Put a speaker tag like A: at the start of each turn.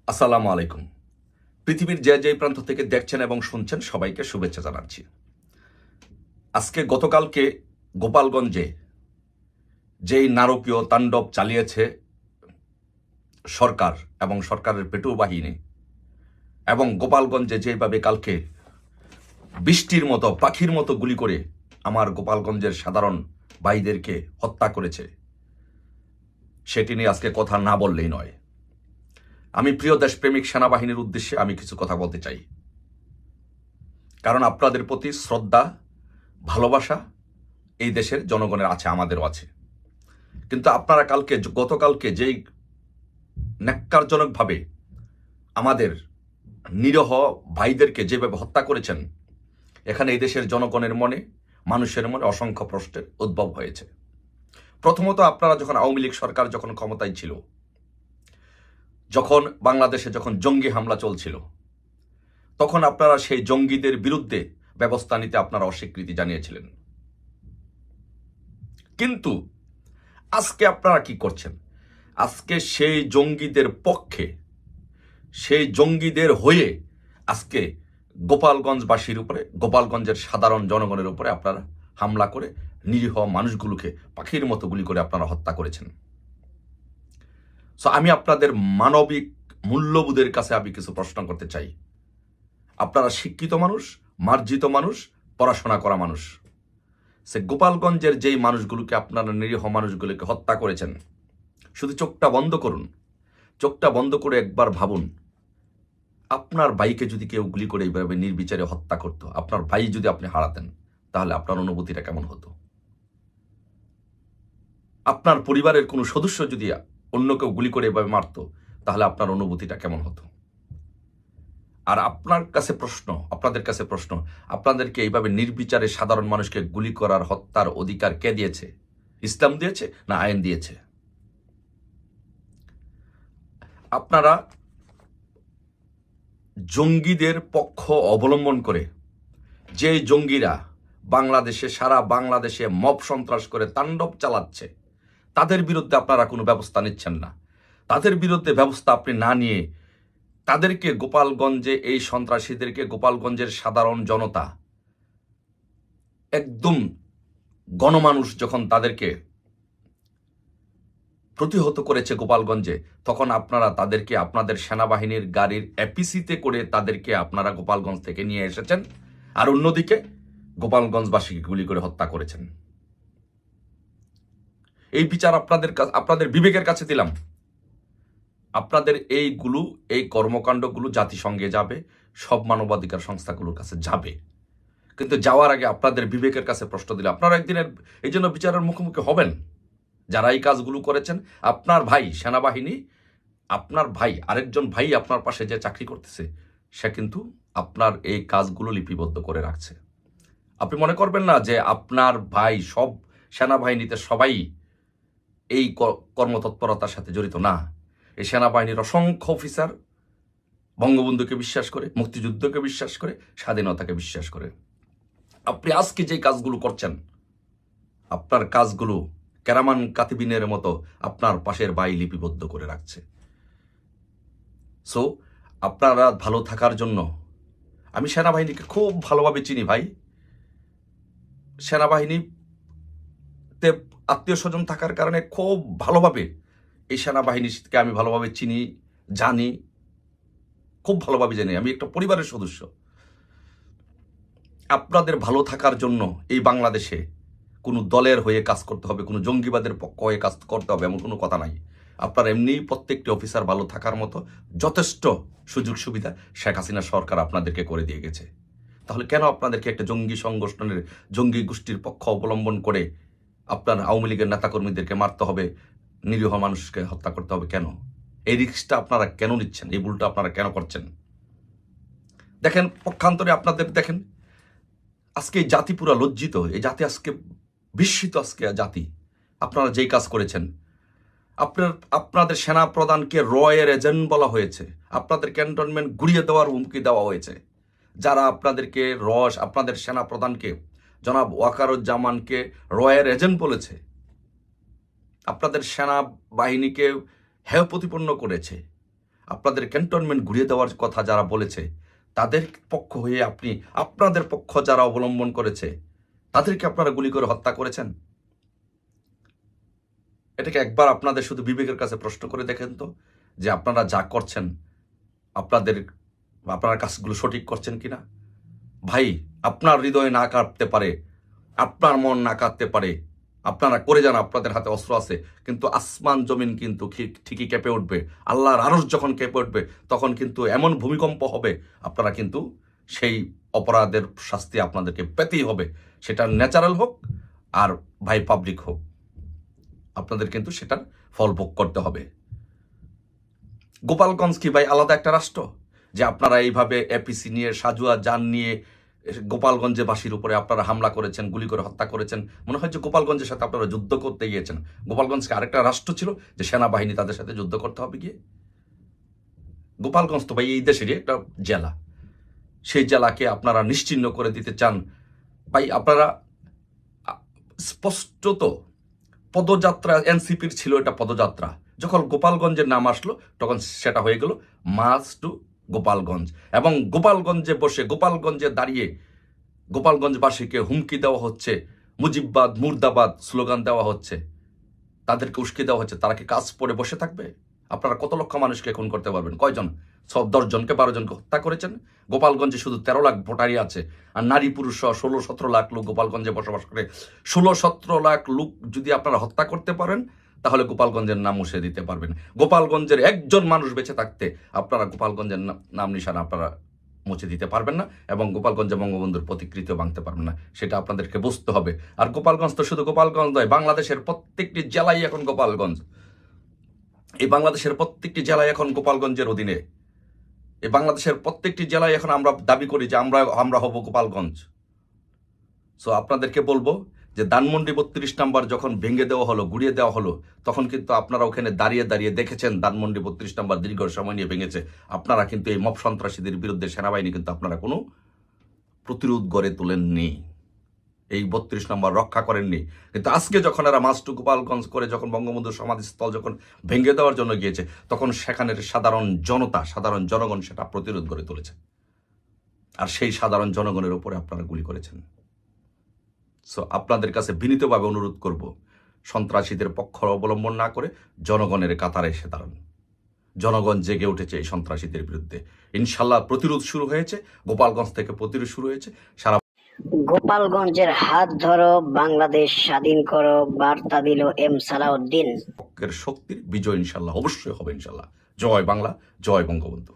A: আসসালামু আলাইকুম। পৃথিবীর যে যে প্রান্ত থেকে দেখছেন এবং শুনছেন সবাইকে শুভেচ্ছা জানাচ্ছি। গতকালকে গোপালগঞ্জে যেই নারকীয় তাণ্ডব চালিয়েছে সরকার এবং সরকারের পেটু বাহিনী, এবং গোপালগঞ্জে যেভাবে কালকে বৃষ্টির মতো পাখির মতো গুলি করে আমার গোপালগঞ্জের সাধারণ ভাইদেরকে হত্যা করেছে, সেটি নিয়ে আজকে কথা না বললেই নয়। আমি প্রিয় দেশপ্রেমিক সেনাবাহিনীর উদ্দেশ্যে আমি কিছু কথা বলতে চাই, কারণ আপনাদের প্রতি শ্রদ্ধা, ভালোবাসা এই দেশের জনগণের আছে, আমাদেরও আছে। কিন্তু আপনারা গতকালকে যেই ন্যাক্কারজনকভাবে আমাদের নিরীহ ভাইদেরকে যেভাবে হত্যা করেছেন, এখানে এই দেশের জনগণের মনে, মানুষের মনে অসংখ্য প্রশ্নের উদ্ভব হয়েছে। প্রথমত, আপনারা যখন আওয়ামী লীগ সরকার যখন ক্ষমতায় ছিল, যখন বাংলাদেশে যখন জঙ্গি হামলা চলছিল, তখন আপনারা সেই জঙ্গিদের বিরুদ্ধে ব্যবস্থা নিতে আপনারা অস্বীকৃতি জানিয়েছিলেন। কিন্তু আজকে আপনারা কি করছেন? আজকে সেই জঙ্গিদের পক্ষে, সেই জঙ্গিদের হয়ে আজকে গোপালগঞ্জবাসীর উপরে, গোপালগঞ্জের সাধারণ জনগণের উপরে আপনারা হামলা করে নিরীহ মানুষগুলোকে পাখির মতো গুলি করে আপনারা হত্যা করেছেন। আমি আপনাদের মানবিক মূল্যবোধের কাছে আমি কিছু প্রশ্ন করতে চাই। আপনারা শিক্ষিত মানুষ, মার্জিত মানুষ, পড়াশোনা করা মানুষ। সে গোপালগঞ্জের যেই মানুষগুলোকে, আপনারা নিরীহ মানুষগুলোকে হত্যা করেছেন, শুধু চোখটা বন্ধ করুন, চোখটা বন্ধ করে একবার ভাবুন, আপনার ভাইকে যদি কেউ গুলি করে এইভাবে নির্বিচারে হত্যা করতো, আপনার ভাই যদি আপনি হারাতেন, তাহলে আপনার অনুভূতিটা কেমন হতো? আপনার পরিবারের কোনো সদস্য যদি অন্য কেউ গুলি করে এভাবে মারতো, তাহলে আপনার অনুভূতিটা কেমন হতো? আর আপনাদের কাছে প্রশ্ন, আপনাদেরকে এইভাবে নির্বিচারে সাধারণ মানুষকে গুলি করার, হত্যার অধিকার কে দিয়েছে? ইসলাম দিয়েছে না আইন দিয়েছে? আপনারা জঙ্গিদের পক্ষ অবলম্বন করে, যে জঙ্গিরা বাংলাদেশে, সারা বাংলাদেশে মব সন্ত্রাস করে তাণ্ডব চালাচ্ছে, তাদের বিরুদ্ধে আপনারা কোনো ব্যবস্থা নিচ্ছেন না। তাদের বিরুদ্ধে ব্যবস্থা আপনি না নিয়ে তাদেরকে, গোপালগঞ্জে এই সন্ত্রাসীদেরকে, গোপালগঞ্জের সাধারণ জনতা, একদম গণমানুষ যখন তাদেরকে প্রতিহত করেছে গোপালগঞ্জে, তখন আপনারা তাদেরকে আপনাদের সেনাবাহিনীর গাড়ির এপিসিতে করে তাদেরকে আপনারা গোপালগঞ্জ থেকে নিয়ে এসেছেন, আর অন্যদিকে গোপালগঞ্জবাসীকে গুলি করে হত্যা করেছেন। এই বিচার আপনাদের বিবেকের কাছে দিলাম। আপনাদের এই কর্মকাণ্ডগুলো জাতিসংঘে যাবে, সব মানবাধিকার সংস্থাগুলোর কাছে যাবে, কিন্তু যাওয়ার আগে আপনাদের বিবেকের কাছে প্রশ্ন দিলে আপনারা একদিনের এই জন্য বিচারের মুখোমুখি হবেন। যারা এই কাজগুলো করেছেন, আপনার ভাই সেনাবাহিনী, আপনার ভাই, আরেকজন ভাই আপনার পাশে যে চাকরি করতেছে, সে কিন্তু আপনার এই কাজগুলো লিপিবদ্ধ করে রাখছে। আপনি মনে করবেন না যে আপনার ভাই সব সেনাবাহিনীতে সবাই এই কর্মতৎপরতার সাথে জড়িত না। এই সেনাবাহিনীর অসংখ্য অফিসার বঙ্গবন্ধুকে বিশ্বাস করে, মুক্তিযুদ্ধকে বিশ্বাস করে, স্বাধীনতাকে বিশ্বাস করে। আপনি আজকে যে কাজগুলো করছেন, আপনার কাজগুলো কেরামান কাতিবিনের মতো আপনার পাশের ভাই লিপিবদ্ধ করে রাখছে। আপনারা ভালো থাকার জন্য, আমি সেনাবাহিনীকে খুব ভালোভাবে চিনি ভাই। সেনাবাহিনীতে আত্মীয় স্বজন থাকার কারণে খুব ভালোভাবে এই সেনাবাহিনীকে আমি ভালোভাবে চিনি, জানি, খুব ভালোভাবে জানি। আমি একটা পরিবারের সদস্য। আপনাদের ভালো থাকার জন্য এই বাংলাদেশে কোনো দলের হয়ে কাজ করতে হবে, কোনো জঙ্গিবাদের পক্ষ হয়ে কাজ করতে হবে এমন কোনো কথা নাই। আপনার এমনিই প্রত্যেকটি অফিসার ভালো থাকার মতো যথেষ্ট সুযোগ সুবিধা শেখ হাসিনা সরকার আপনাদেরকে করে দিয়ে গেছে। তাহলে কেন আপনাদেরকে একটা জঙ্গি সংগঠনের, জঙ্গি গোষ্ঠীর পক্ষ অবলম্বন করে আপনার আওয়ামী লীগের নেতাকর্মীদেরকে মারতে হবে, নিরীহ মানুষকে হত্যা করতে হবে? কেন এই রিস্কটা আপনারা কেন নিচ্ছেন? এই ভুলটা আপনারা কেন করছেন? দেখেন, পক্ষান্তরে আপনাদের দেখেন, আজকে এই জাতি পুরা লজ্জিত, এই জাতি আজকে বিস্মিত। আজকে জাতি, আপনারা যেই কাজ করেছেন, আপনাদের সেনা প্রধানকে রয়ের এজেন্ট বলা হয়েছে, আপনাদের ক্যান্টনমেন্ট গুড়িয়ে দেওয়ার হুমকি দেওয়া হয়েছে। যারা আপনাদের সেনা প্রধানকে, জনাব ওয়াকারুজ্জামানকে রয়ের এজেন্ট বলেছে, আপনাদের সেনাবাহিনীকে হেয় প্রতিপন্ন করেছে, আপনাদের ক্যান্টনমেন্ট ঘুরিয়ে দেওয়ার কথা যারা বলেছে, তাদের পক্ষ হয়ে আপনি আপনাদের পক্ষ যারা অবলম্বন করেছে তাদেরকে আপনারা গুলি করে হত্যা করেছেন। এটাকে একবার আপনাদের শুধু বিবেকের কাছে প্রশ্ন করে দেখেন তো, যে আপনারা যা করছেন আপনারা কাজগুলো সঠিক করছেন কিনা। ভাই, আপনার হৃদয় না কাঁপতে পারে, আপনার মন না কাঁদতে পারে, আপনারা করে যান, আপনাদের হাতে অস্ত্র আছে, কিন্তু আসমান জমিন কিন্তু ঠিকই কেঁপে উঠবে। আল্লাহর আরশ যখন কেঁপে উঠবে তখন কিন্তু এমন ভূমিকম্প হবে, আপনারা কিন্তু সেই অপরাধের শাস্তি আপনাদেরকে পেতেই হবে, সেটা ন্যাচারাল হোক আর ভাই পাবলিক হোক, আপনাদের কিন্তু সেটার ফল ভোগ করতে হবে। গোপালগঞ্জ কি ভাই আলাদা একটা রাষ্ট্র যে আপনারা এইভাবে এপিসি নিয়ে সাজুয়া যান নিয়ে গোপালগঞ্জে বাসীর উপরে আপনারা হামলা করেছেন, গুলি করে হত্যা করেছেন? মনে হয় যে গোপালগঞ্জের সাথে আপনারা যুদ্ধ করতে গিয়েছেন। গোপালগঞ্জকে আরেকটা রাষ্ট্র ছিল যে সেনাবাহিনী তাদের সাথে যুদ্ধ করতে হবে গিয়ে? গোপালগঞ্জ তো ভাই এই দেশেরই একটা জেলা, সেই জেলাকে আপনারা নিশ্চিহ্ন করে দিতে চান। ভাই আপনারা স্পষ্টত পদযাত্রা, এনসিপির ছিল এটা পদযাত্রা, যখন গোপালগঞ্জের নাম আসলো তখন সেটা হয়ে গেল মার্চ টু গোপালগঞ্জ। এবং গোপালগঞ্জে বসে, গোপালগঞ্জে দাঁড়িয়ে গোপালগঞ্জবাসীকে হুমকি দেওয়া হচ্ছে, মুজিববাদ মুর্দাবাদ স্লোগান দেওয়া হচ্ছে, তাদেরকে উস্কে দেওয়া হচ্ছে। তারা কি কাজ পড়ে বসে থাকবে? আপনারা কত লক্ষ মানুষকে খুন করতে পারবেন? কয়জন? 10 জনকে 12 জনকে হত্যা করেছেন। গোপালগঞ্জে শুধু 13 লাখ ভোটারই আছে, আর নারী পুরুষ সহ 16-17 লাখ লোক গোপালগঞ্জে বসবাস করে। 16-17 লাখ লোক যদি আপনারা হত্যা করতে পারেন, তাহলে গোপালগঞ্জের নাম মুছে দিতে পারবেন। গোপালগঞ্জের একজন মানুষ বেঁচে থাকতে আপনারা গোপালগঞ্জের নাম নিশানা আপনারা মুছে দিতে পারবেন না, এবং গোপালগঞ্জে বঙ্গবন্ধুর প্রতিকৃতিও ভাঙতে পারবেন না, সেটা আপনাদেরকে বুঝতে হবে। আর গোপালগঞ্জ তো শুধু গোপালগঞ্জ নয়, বাংলাদেশের প্রত্যেকটি জেলায় এখন গোপালগঞ্জ। এই বাংলাদেশের প্রত্যেকটি জেলায় এখন গোপালগঞ্জের অধীনে। এই বাংলাদেশের প্রত্যেকটি জেলায় এখন আমরা দাবি করি যে আমরা হব গোপালগঞ্জ। সো আপনাদেরকে বলবো যে ধানমন্ডি 32 নম্বর যখন ভেঙে দেওয়া হলো, গুড়িয়ে দেওয়া হলো, তখন কিন্তু আপনারা ওখানে দাঁড়িয়ে দাঁড়িয়ে দেখেছেন ধানমন্ডি 32 নম্বর দীর্ঘ সময় নিয়ে ভেঙেছে। আপনারা কিন্তু এই মব সন্ত্রাসীদের বিরুদ্ধে সেনাবাহিনী কিন্তু আপনারা কোনো প্রতিরোধ গড়ে তোলেননি, এই 32 নম্বর রক্ষা করেননি। কিন্তু আজকে যখন এরা মার্চ টু গোপালগঞ্জ করে যখন বঙ্গবন্ধুর সমাধিস্থল যখন ভেঙে দেওয়ার জন্য গিয়েছে, তখন সেখানের সাধারণ জনতা, সাধারণ জনগণ সেটা প্রতিরোধ গড়ে তুলেছে, আর সেই সাধারণ জনগণের উপরে আপনারা গুলি করেছেন। সো আপনাদের কাছে বিনীতভাবে অনুরোধ করব, সন্ত্রাসীদের পক্ষ অবলম্বন না করে জনগণের কাতারে এসে দাঁড়ান। জনগণ জেগে উঠেছে এই সন্ত্রাসীদের বিরুদ্ধে। ইনশাল্লাহ প্রতিরোধ শুরু হয়েছে, গোপালগঞ্জ থেকে প্রতিরোধ শুরু হয়েছে। সারা
B: গোপালগঞ্জের হাত ধরো, বাংলাদেশ স্বাধীন করো বার্তা দিল এম সালাউদ্দিন।
A: পক্ষের শক্তির বিজয় ইনশাল্লাহ অবশ্যই হবে। ইনশাল্লাহ। জয় বাংলা, জয় বঙ্গবন্ধু।